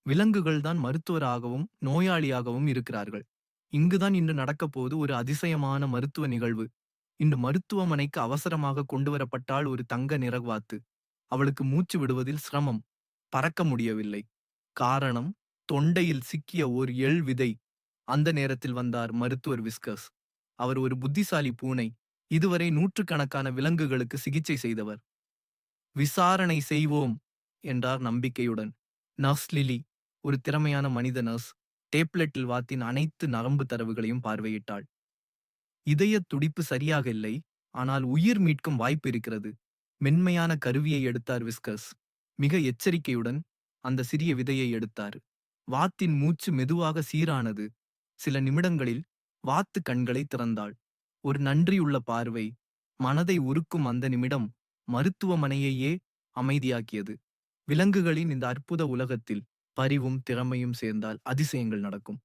விலங்குகள் தான் மருத்துவராகவும் நோயாளியாகவும் இருக்கிறார்கள். இங்குதான் இன்று நடக்கப்போவது ஒரு அதிசயமான மருத்துவ நிகழ்வு. இன்று மருத்துவமனைக்கு அவசரமாக கொண்டு வரப்பட்டாள் ஒரு தங்க நிறவாத்து. அவளுக்கு மூச்சு விடுவதில் சிரமம். பறக்க முடியவில்லை. காரணம், தொண்டையில் சிக்கிய ஓர் விதை. அந்த நேரத்தில் வந்தார் மருத்துவர் விஸ்கஸ். அவர் ஒரு புத்திசாலி பூனை. இதுவரை நூற்றுக்கணக்கான விலங்குகளுக்கு சிகிச்சை செய்தவர். விசாரணை செய்வோம் என்றார் நம்பிக்கையுடன். நர்ஸ் லிலி, ஒரு திறமையான மனித நர்ஸ், டேப்லெட்டில் வாத்தின் அனைத்து நரம்பு தரவுகளையும் பார்வையிட்டாள். இதயத் துடிப்பு சரியாக இல்லை, ஆனால் உயிர் மீட்கும் வாய்ப்பு இருக்கிறது. மென்மையான கருவியை எடுத்தார் விஸ்கஸ். மிக எச்சரிக்கையுடன் அந்த சிறிய விதையை எடுத்தார். வாத்தின் மூச்சு மெதுவாக சீரானது. சில நிமிடங்களில் வாத்து கண்களை திறந்தாள். ஒரு நன்றியுள்ள பார்வை. மனதை உருக்கும் அந்த நிமிடம் மருத்துவமனையையே அமைதியாக்கியது. விலங்குகளின் இந்த அற்புத உலகத்தில் பரிவும் திறமையும் சேர்ந்தால் அதிசயங்கள் நடக்கும்.